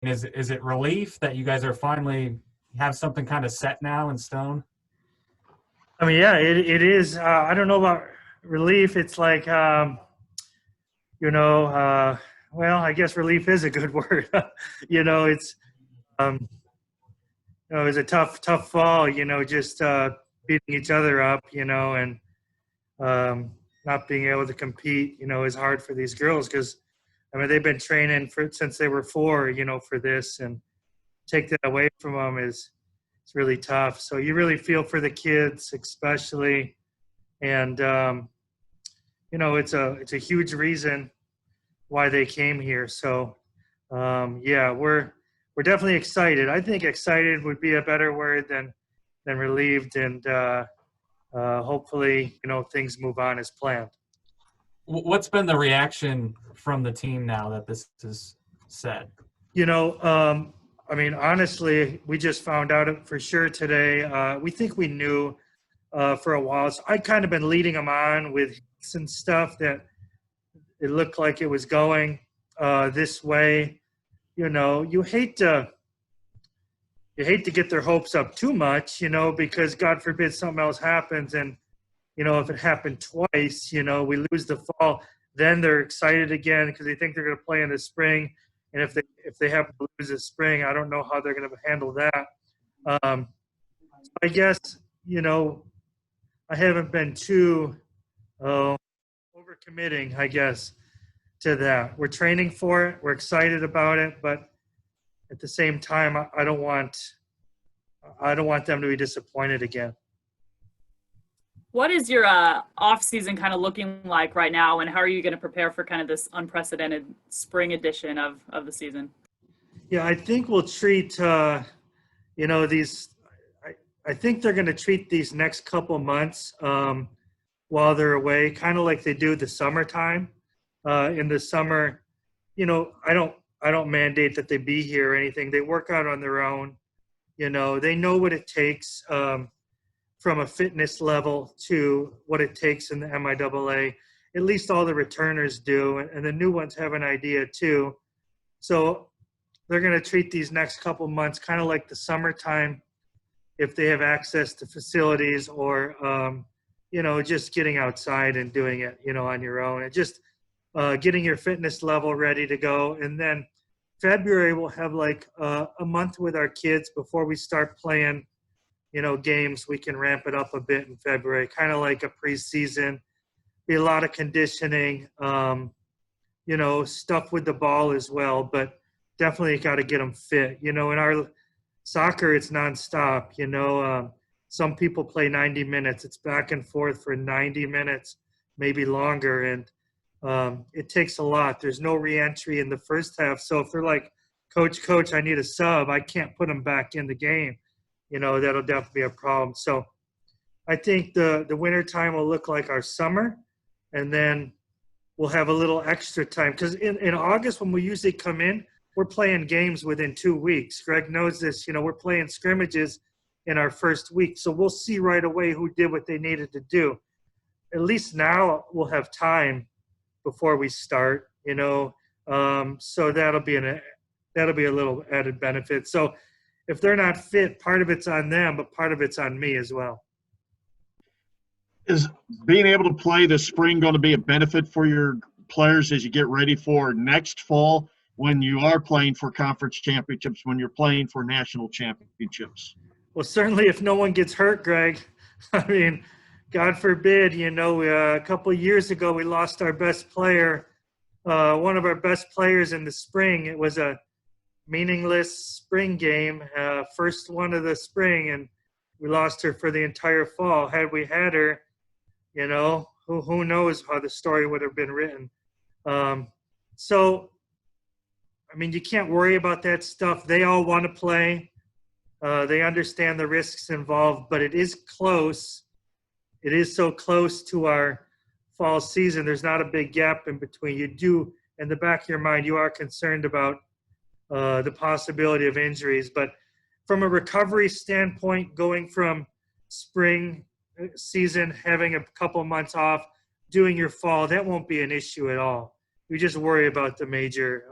is it relief that you guys are finally have something kind of set now in stone? I mean, yeah, it is. I don't know about relief. It's like, you know, well, I guess relief is a good word. It's, um, it was a tough fall, just beating each other up, and not being able to compete, is hard for these girls because, I mean, they've been training since they were 4, for this, and take that away from them it's really tough. So you really feel for the kids, especially, and it's a huge reason why they came here. So yeah, we're definitely excited. I think excited would be a better word than relieved, and hopefully, things move on as planned. What's been the reaction from the team now that this is said? I mean, honestly, we just found out it for sure today. We think we knew for a while. So I'd kind of been leading them on with some stuff that it looked like it was going this way. You hate to get their hopes up too much, because God forbid something else happens. And, if it happened twice, we lose the fall, then they're excited again because they think they're going to play in the spring. And if they happen to lose the spring, I don't know how they're going to handle that. I guess, I haven't been too overcommitting, I guess, to that. We're training for it. We're excited about it. But at the same time, I don't want them to be disappointed again. What is your off season kind of looking like right now, and how are you going to prepare for kind of this unprecedented spring edition of the season? Yeah, I think we'll treat these. I think they're going to treat these next couple months while they're away, kind of like they do the summertime. In the summer, I don't mandate that they be here or anything. They work out on their own. They know what it takes from a fitness level to what it takes in the MIAA. At least all the returners do, and the new ones have an idea too. So they're going to treat these next couple months kind of like the summertime if they have access to facilities or, just getting outside and doing it, on your own, and just getting your fitness level ready to go. And then February, we'll have like a month with our kids before we start playing, games. We can ramp it up a bit in February, kind of like a preseason. Be a lot of conditioning, stuff with the ball as well, but definitely got to get them fit. In our soccer, it's nonstop. Some people play 90 minutes. It's back and forth for 90 minutes, maybe longer, and it takes a lot. There's no reentry in the first half. So if they're like, Coach, I need a sub, I can't put them back in the game. That'll definitely be a problem. So I think the winter time will look like our summer, and then we'll have a little extra time. Because in August, when we usually come in, we're playing games within 2 weeks. Greg knows this. We're playing scrimmages in our first week. So we'll see right away who did what they needed to do. At least now we'll have time before we start, so that'll be a little added benefit. So if they're not fit, part of it's on them, but part of it's on me as well. Is being able to play this spring going to be a benefit for your players as you get ready for next fall when you are playing for conference championships, when you're playing for national championships? Well, certainly if no one gets hurt, Greg. I mean, God forbid, a couple of years ago we lost our best player, one of our best players in the spring. It was a meaningless spring game, first one of the spring, and we lost her for the entire fall. Had we had her, who knows how the story would have been written. So, I mean, you can't worry about that stuff. They all want to play. They understand the risks involved, but it is close. It is so close to our fall season. There's not a big gap in between. You do, in the back of your mind, you are concerned about the possibility of injuries. But from a recovery standpoint, going from spring season, having a couple months off, doing your fall, that won't be an issue at all. You just worry about the major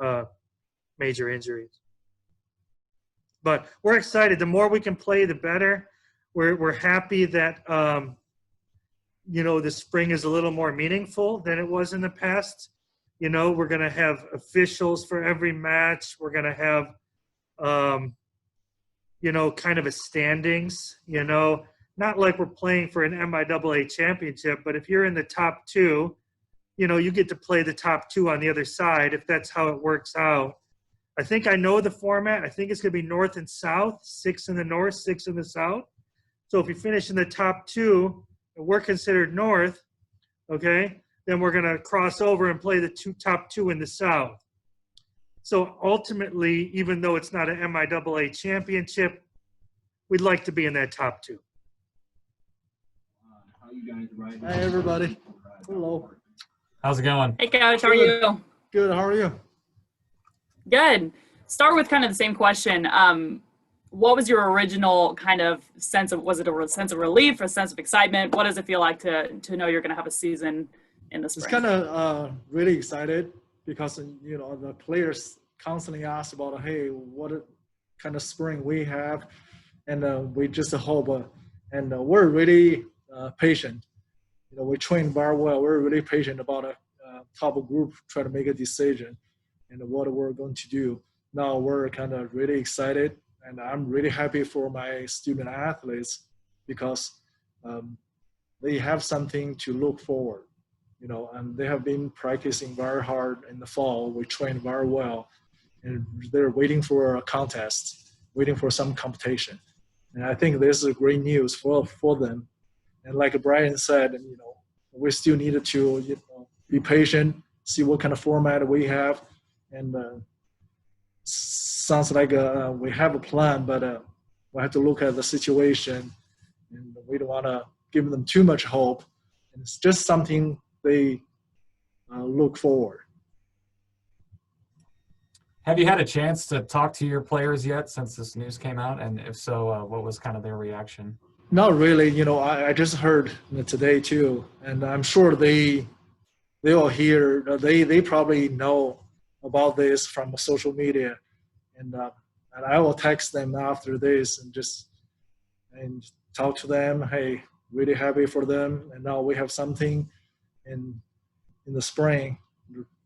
injuries. But we're excited. The more we can play, the better. We're happy that the spring is a little more meaningful than it was in the past. We're going to have officials for every match. We're going to have kind of a standings. Not like we're playing for an MIAA championship, but if you're in the top two, you get to play the top two on the other side if that's how it works out. I think I know the format. I think it's going to be north and south, 6 in the north, 6 in the south. So if you finish in the top two, and we're considered north, okay, then we're going to cross over and play the top two in the south. So ultimately, even though it's not an MIAA championship, we'd like to be in that top two. Hi, everybody. Hello. How's it going? Hey, Coach, how are you? Good. How are you? Good. Start with kind of the same question. What was your original kind of sense of, was it a sense of relief, a sense of excitement? What does it feel like to know you're going to have a season in the spring? It's kind of really excited because, the players constantly ask about, hey, what kind of spring we have. And we just hope, and we're really patient. We train very well. We're really patient about a top group, try to make a decision and what we're going to do. Now we're kind of really excited, and I'm really happy for my student athletes because they have something to look forward, and they have been practicing very hard in the fall. We train very well, and they're waiting for a contest, waiting for some competition. And I think this is great news for them. And like Bryan said, we still need to, be patient, see what kind of format we have. And sounds like we have a plan, but we have to look at the situation, and we don't want to give them too much hope. And it's just something they look forward. Have you had a chance to talk to your players yet since this news came out? And if so, what was kind of their reaction? Not really. I just heard today too, and I'm sure they all hear. They probably know about this from social media, and I will text them after this and talk to them. Hey, really happy for them, and now we have something in the spring,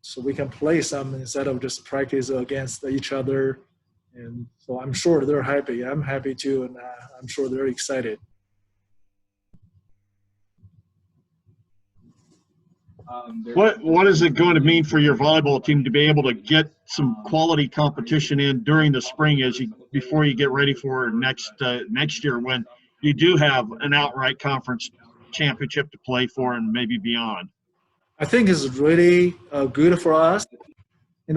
so we can play some instead of just practice against each other. And so I'm sure they're happy. I'm happy too, and I'm sure they're excited. What is it going to mean for your volleyball team to be able to get some quality competition in during the spring before you get ready for next year when you do have an outright conference championship to play for and maybe beyond? I think it's really good for us. In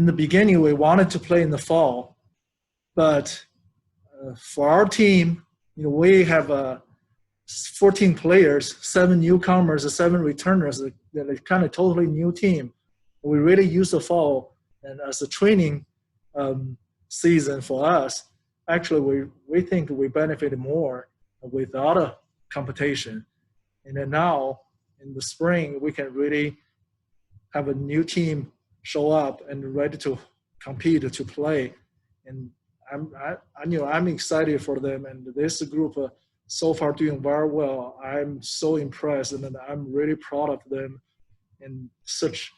the beginning we wanted to play in the fall, but for our team, we have 14 players, 7 newcomers, 7 returners. They're kind of totally new team. We really use the fall and as a training season for us. Actually, we think we benefited more without a competition. And then now in the spring, we can really have a new team show up and ready to compete, to play. And I'm excited for them. And this group so far doing very well. I'm so impressed, and I'm really proud of them in such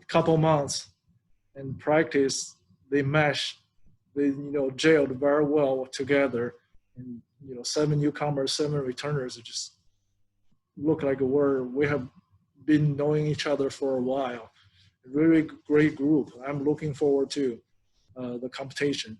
couple months in practice. They meshed, they gelled very well together, and 7 newcomers, 7 returners. It just look like we have been knowing each other for a while. A really great group. I'm looking forward to the competition.